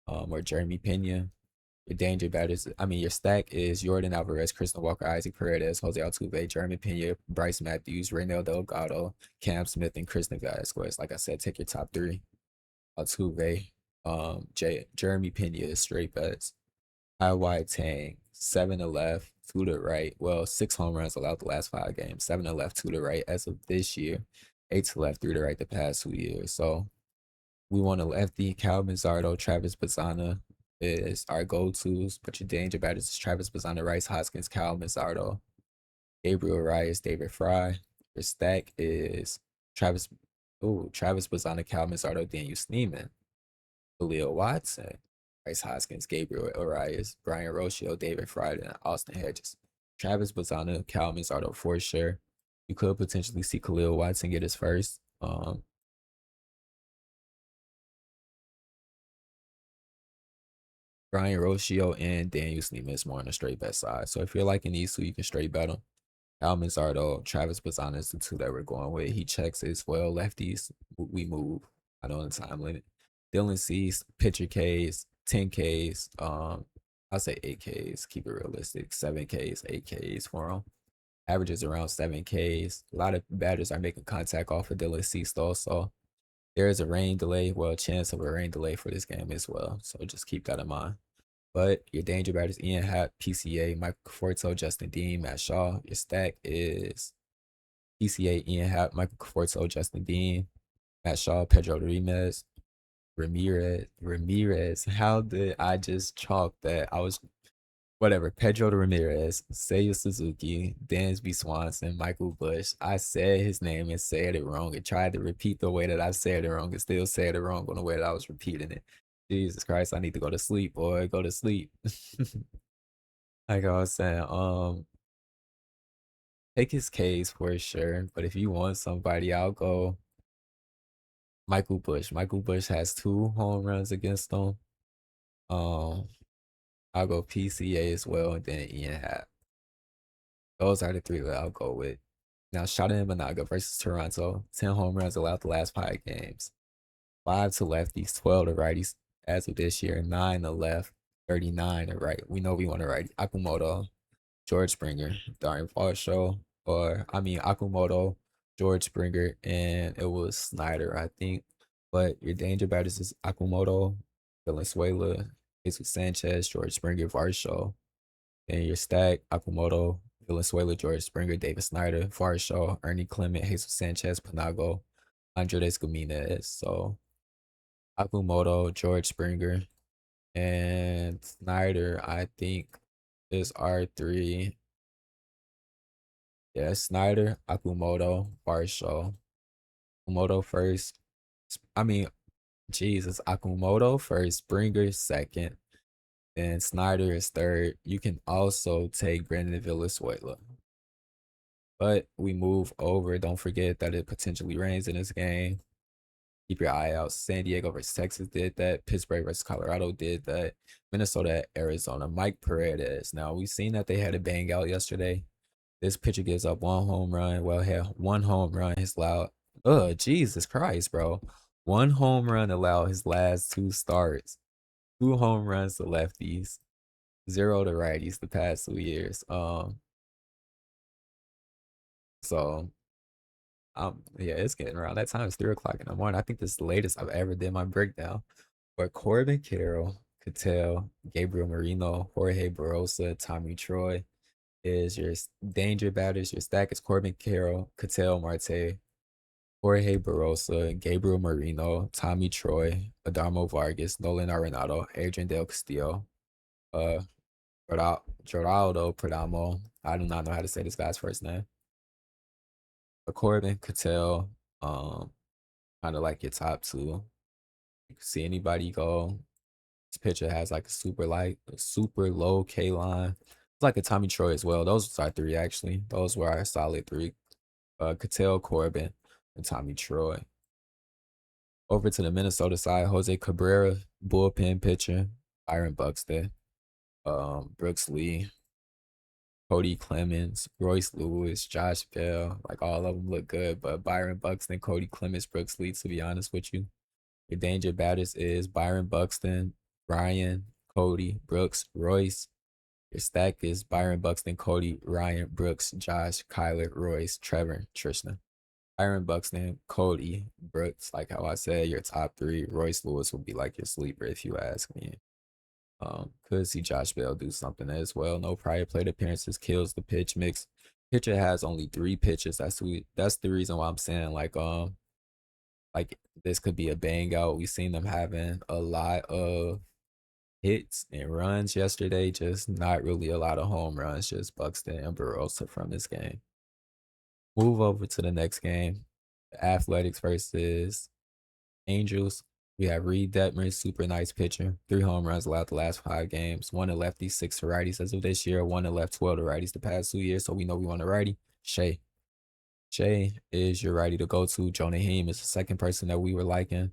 or Jeremy Pena. Your danger batters, I mean, your stack is Jordan Alvarez, Christian Walker, Isaac Paredes, Jose Altuve, Jeremy Pena, Bryce Matthews, Reynel Delgado, Cam Smith, and Christian Vasquez. Like I said, take your top three. Altuve, Jeremy Pena is straight bets. Wide Tang, 7 to left, 2 to right. Well, 6 home runs allowed the last 5 games. 7 to left, 2 to right as of this year. 8 to left, 3 to right the past 2 years. So we want a lefty. Calvin Zardo, Travis Bazzana is our go-tos. But your danger batters is Travis Bazzana, Rice Hoskins, Calvin Zardo, Gabriel Arias, David Fry. Your stack is Travis Bazzana, Calvin Zardo, Daniel Sneeman, Khalil Watson, Rice Hoskins, Gabriel Arias, Brian Rocio, David Fry, and Austin Hedges. Travis Bazzana, Calvin Zardo for sure. You could potentially see Khalil Watson get his first. Brian Rocio and Daniel Sneeman is more on the straight bet side. So if you're liking these two, you can straight bet them. Alvin Zardo, Travis Bazzana is the two that we're going with. He checks as well. Lefties, we move. I know the time limit. Dylan Cease, pitcher Ks, 10 Ks. I'll say 8 Ks. Keep it realistic. 7 Ks, 8 Ks for him. Averages around 7 Ks. A lot of batters are making contact off of Dylan Cease though. So There is a rain delay, well, chance of a rain delay for this game as well. So just keep that in mind. But your danger batters Ian Happ, PCA, Michael Conforto, Justin Dean, Matt Shaw. Your stack is PCA, Ian Happ, Michael Conforto, Justin Dean, Matt Shaw, Pedro Ramirez. How did I just chalk that? I was whatever. Pedro Ramirez, Seiya Suzuki, Dansby Swanson, Michael Bush. I said his name and said it wrong and tried to repeat the way that I said it wrong and still said it wrong on the way that I was repeating it. Jesus Christ, I need to go to sleep, boy. Go to sleep. Like I was saying, take his case for sure. But if you want somebody, I'll go Michael Bush. Michael Bush has 2 home runs against him. Um, I'll go PCA as well, and then Ian Happ. Those are the 3 that I'll go with. Now, Shota Imanaga versus Toronto. 10 home runs allowed the last 5 games. 5 to lefties, 12 to righties as of this year. 9 to left, 39 to right. We know we want to righty. Akumoto, George Springer, Darian Varsho, Akumoto, George Springer, and it was Snyder, I think. But your danger batters is Akumoto, Valenzuela, Jesus Sanchez, George Springer, Varsho. And your stack, Akumoto, Valenzuela, George Springer, David Snyder, Varsho, Ernie Clement, Jesus Sanchez, Panago, Andres Gomez. So Akumoto, George Springer, and Snyder, I think, is R3. Yeah, Snyder, Akumoto, Varsho. Akumoto first. I mean, Jesus, Akumoto first, Springer second, and Snyder is third. You can also take Brandon Valenzuela. But we move over. Don't forget that it potentially rains in this game. Keep your eye out. San Diego versus Texas did that. Pittsburgh versus Colorado did that. Minnesota, Arizona. Mike Paredes. Now, we've seen that they had a bang out yesterday. This pitcher gives up 1 home run. Well, hell, 1 home run. His loud. Jesus Christ, bro. 1 home run allowed his last 2 starts. 2 home runs to lefties. 0 to righties the past 2 years. So yeah, it's getting around that time. It's 3 o'clock in the morning. I think this is the latest I've ever did my breakdown. But Corbin Carroll, Cattell, Gabriel Marino, Jorge Barosa, Tommy Troy is your danger batters. Your stack is Corbin Carroll, Cattell Marte, Jorge Barosa, Gabriel Marino, Tommy Troy, Adamo Vargas, Nolan Arenado, Adrian Del Castillo, uh, Geraldo Perdomo. I do not know how to say this guy's first name. Corbin, Cattell, um, kind of like your top 2. You can see anybody go. This pitcher has like a super low K line. It's like a Tommy Troy as well. Those are 3 actually. Those were our solid 3. Cattell, Corbin, and Tommy Troy. Over to the Minnesota side, Jose Cabrera, bullpen pitcher, Byron Buxton, Brooks Lee, Cody Clemens, Royce Lewis, Josh Bell. Like all of them look good, but Byron Buxton, Cody Clemens, Brooks Lee, to be honest with you. Your danger batters is Byron Buxton, Ryan, Cody, Brooks, Royce. Your stack is Byron Buxton, Cody, Ryan, Brooks, Josh, Kyler, Royce, Trevor, Trishna. Byron Buxton, Cody, Brooks, like how I said, your top 3. Royce Lewis will be like your sleeper if you ask me. Could see Josh Bell do something as well. No prior plate appearances kills the pitch mix. Pitcher has only 3 pitches. That's the reason why I'm saying like this could be a bang out. We've seen them having a lot of hits and runs yesterday, just not really a lot of home runs, just Buxton and Barossa from this game. Move over to the next game. Athletics versus Angels. We have Reed Detmer, super nice pitcher. 3 home runs allowed the last 5 games. 1 to lefties, 6 to righties as of this year. 1 to left, 12 to righties the past 2 years. So we know we want a righty. Shea. Shea is your righty to go to. Jonah Heim is the second person that we were liking.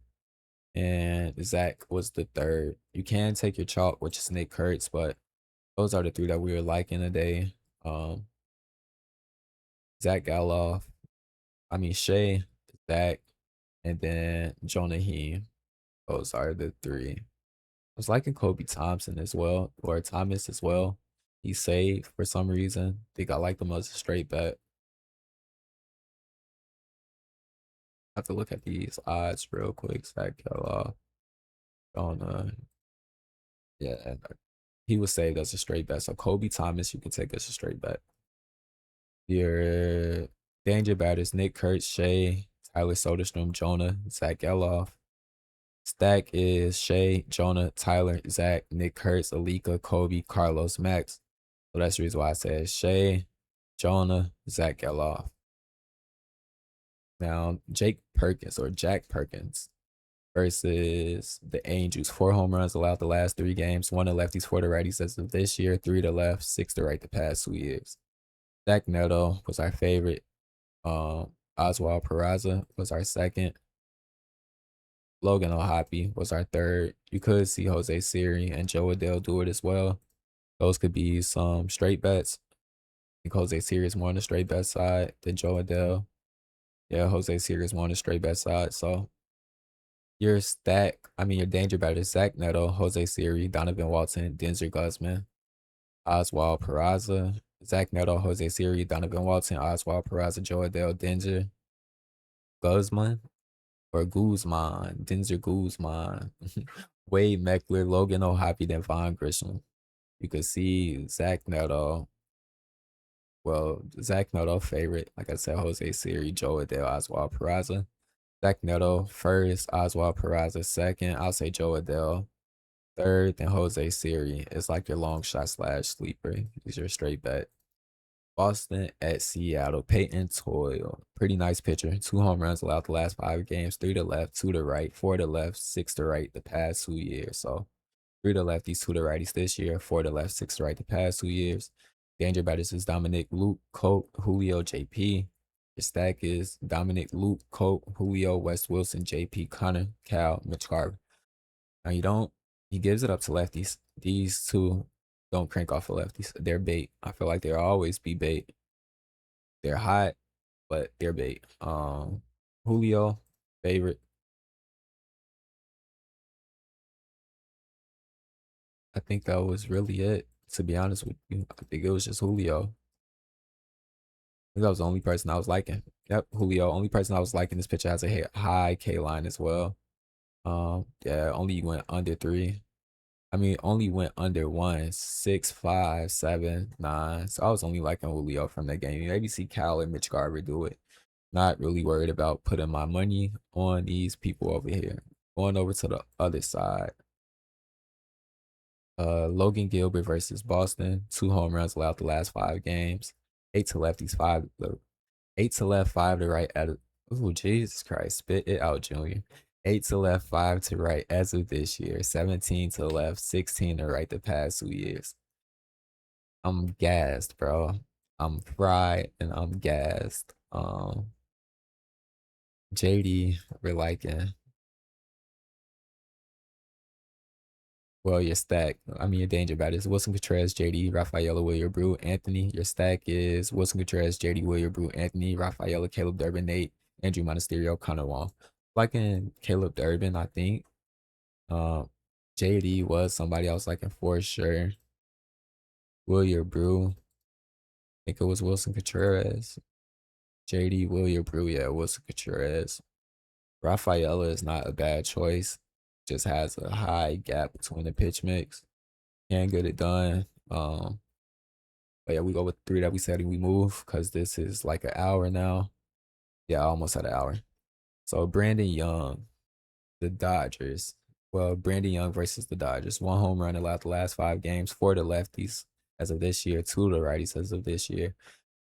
And Zach was the third. You can take your chalk, which is Nick Kurtz, but those are the 3 that we were liking today. Zach Galoff. Shea, Zach, and then Jonah Heim. Those are the 3. I was liking Kobe Thompson as well, or Thomas as well. He saved for some reason. I think I like him as a straight bet. I have to look at these odds real quick. Zach Geloff on yeah, he was saved as a straight bet. So Kobe Thomas, you can take as a straight bet. Your danger batters: Nick Kurtz, Shea, Tyler Soderstrom, Jonah, Zach Geloff. Stack is Shea, Jonah, Tyler, Zach, Nick Kurtz, Alika, Kobe, Carlos, Max. So that's the reason why I said Shea, Jonah, Zach Geloff. Now Jake Perkins or Jack Perkins versus the Angels. 4 home runs allowed the last 3 games. 1 to lefties, 4 to righties as of this year. 3 to left, 6 to right the past 2 years. Zach Neto was our favorite. Oswald Peraza was our second. Logan O'Hoppe was our third. You could see Jose Siri and Joe Adele do it as well. Those could be some straight bets. I think Jose Siri is more on the straight bet side than Joe Adele. Yeah, Jose Siri is more on the straight bet side. So your danger bet is Zach Neto, Jose Siri, Donovan Walton, Denzer Guzman, Oswald Peraza, Zach Neto, Jose Siri, Donovan Walton, Oswald Peraza, Joe Adele, Denzer Guzman or Guzman, Denzer Guzman, Wade Meckler, Logan O'Hoppe, then Von Grisham. You could see Zach Neto. Well, Zach Neto favorite, like I said, Jose Siri, Joe Adele, Oswald Peraza. Zach Neto first, Oswald Peraza second. I'll say Joe Adele third, then Jose Siri is like your long shot slash sleeper. He's your straight bet. Boston at Seattle. Peyton Toyle. Pretty nice pitcher. 2 home runs allowed the last 5 games. 3 to left, 2 to right, 4 to left, 6 to right the past 2 years. So 3 to lefties, 2 to righties this year. 4 to left, 6 to right the past 2 years. Danger batters is Dominic, Luke, Colt, Julio, JP. Your stack is Dominic, Luke, Colt, Julio, West Wilson, JP, Connor, Cal, Mitch Garver. Now he gives it up to lefties. These two don't crank off of lefties. They're bait. I feel like they'll always be bait. They're hot, but they're bait. Julio, favorite. I think that was really it. To be honest with you, I think it was just Julio. I think that was the only person I was liking. Yep, Julio. Only person I was liking. This pitcher has a high K line as well. Yeah, only went under 3. I mean, only went under 1, 6, 5, 7, 9. So I was only liking Julio from that game. Maybe see Cal and Mitch Garver do it. Not really worried about putting my money on these people over here. Going over to the other side. Logan Gilbert versus Boston. 2 home runs allowed the last 5 games. 8 to lefties, 8 to left, 5 to right. Oh, Jesus Christ. Spit it out, Junior. 8 to left, 5 to right as of this year. 17 to left, 16 to right the past 2 years. I'm gassed, bro. I'm fried and I'm gassed. JD, we're liking. Well, your stack. I mean, your danger bat is Wilson Contreras, JD, Rafaela, William Brew, Anthony. Your stack is Wilson Contreras, JD, William Brew, Anthony, Rafaela, Caleb Durbin, Nate, Andrew Monasterio, Connor Wong. Liking Caleb Durbin, I think. JD was somebody I was liking for sure. William Brew, I think it was Wilson Contreras. JD, William Brew, yeah, Wilson Contreras. Rafaela is not a bad choice. Just has a high gap between the pitch mix. Can get it done. But yeah, we go with 3 that we said and we move because this is like an hour now. Yeah, almost at an hour. So Brandon Young, the Dodgers. Well, Brandon Young versus the Dodgers. 1 home run allowed the last 5 games. 4 to lefties as of this year. 2 to righties as of this year.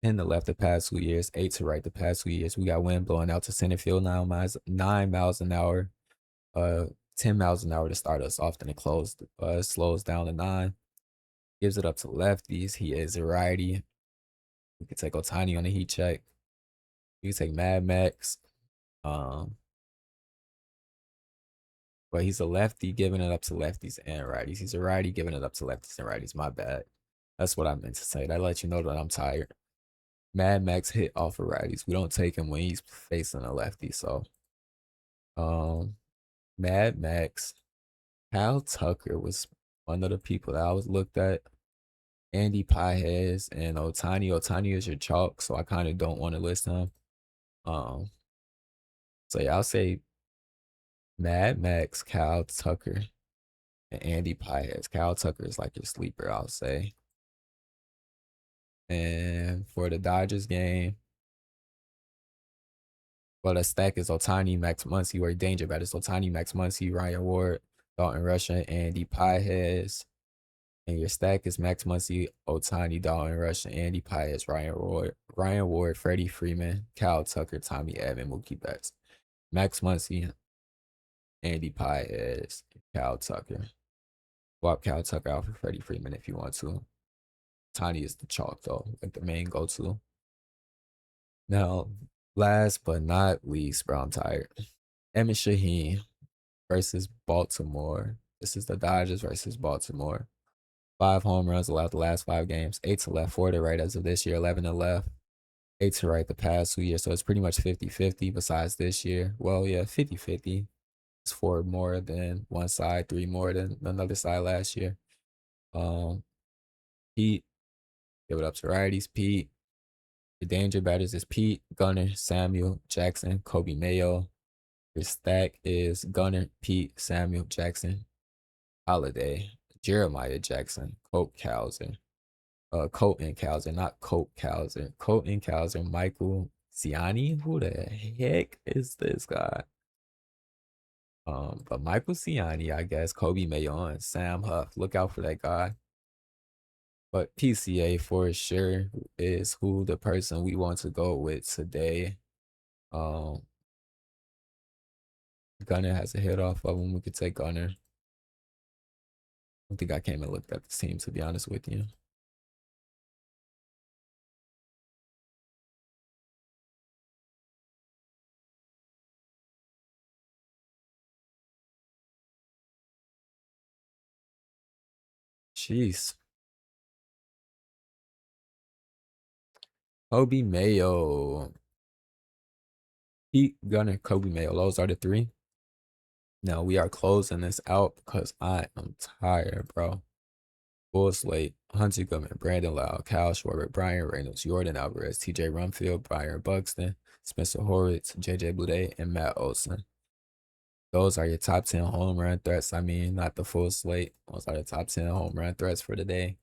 10 to left the past 2 years. 8 to right the past 2 years. We got wind blowing out to center field 9 miles an hour. 10 miles an hour to start us off. Then it slows down to 9. Gives it up to lefties. He is a righty. We could take Otani on the heat check. You can take Mad Max. Um, but he's a lefty giving it up to lefties and righties. He's a righty giving it up to lefties and righties. My bad. That's what I meant to say. That lets you know that I'm tired. Mad Max hit off of righties. We don't take him when he's facing a lefty. So, um, Mad Max, Kyle Tucker was one of the people that I was looked at. Andy Pajes and Otani. Otani is your chalk, so I kind of don't want to list him. Um, So yeah, I'll say Mad Max, Kyle Tucker, and Andy Paez. Kyle Tucker is like your sleeper, I'll say. And for the Dodgers game, well, the stack is Otani, Max Muncy, or Danger Bet is Otani, Max Muncy, Ryan Ward, Dalton Rushing, Andy Paez. And your stack is Max Muncy, Otani, Dalton Rushing, Andy Paez, Ryan Ward, Freddie Freeman, Kyle Tucker, Tommy Edman, Mookie Betts. Max Muncy, Andy Paez, Kyle Tucker. Swap Kyle Tucker out for Freddie Freeman if you want to. Tiny is the chalk though, like the main go-to. Now, last but not least, bro, I'm tired. Emmett Shaheen versus Baltimore. This is the Dodgers versus Baltimore. 5 home runs allowed the last 5 games. 8 to left, 4 to right as of this year, 11 to left. 8 to right the past 2 years. So it's pretty much 50-50 besides this year. Well, yeah, 50-50. It's 4 more than one side, 3 more than another side last year. Pete, give it up to righties. Pete. The danger batters is Pete, Gunner, Samuel, Jackson, Kobe Mayo. Your stack is Gunner, Pete, Samuel, Jackson, Holiday, Jeremiah Jackson, Colt Cowser, Colton Cowser, not Colt Cowser, Colton Cowser, Michael Ciani. Who the heck is this guy? But Michael Ciani, I guess, Kobe Mayo, and Sam Huff. Look out for that guy. But PCA for sure is who the person we want to go with today. Um, Gunner has a hit off of him. We could take Gunner. I don't think I came and looked at the team, to be honest with you. Jeez. Kobe Mayo. Pete Gunner, Kobe Mayo. Those are the three. Now we are closing this out because I am tired, bro. Full slate. Hunter Goodman, Brandon Lau, Kyle Schwarber, Brian Reynolds, Jordan Alvarez, TJ Rumfield, Brian Buxton, Spencer Horwitz, JJ Bluday, and Matt Olson. Those are your top 10 home run threats. I mean, not the full slate. Those are the top 10 home run threats for the day.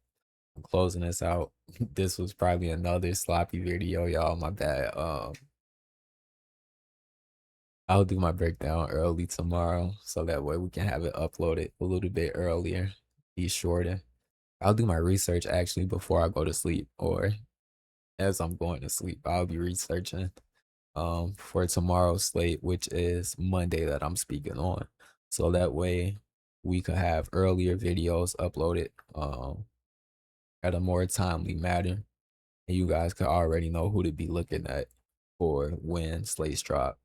I'm closing this out. This was probably another sloppy video, y'all. My bad. I'll do my breakdown early tomorrow so that way we can have it uploaded a little bit earlier. Be shorter. I'll do my research actually before I go to sleep or as I'm going to sleep. I'll be researching for tomorrow's slate, which is Monday that I'm speaking on. So that way we could have earlier videos uploaded at a more timely manner. And you guys could already know who to be looking at for when slates drop.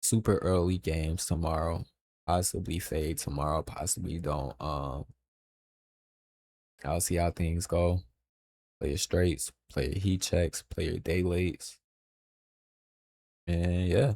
Super early games tomorrow. Possibly fade tomorrow, possibly don't. I'll see how things go. Play your straights, play your heat checks, play your day lates. And yeah.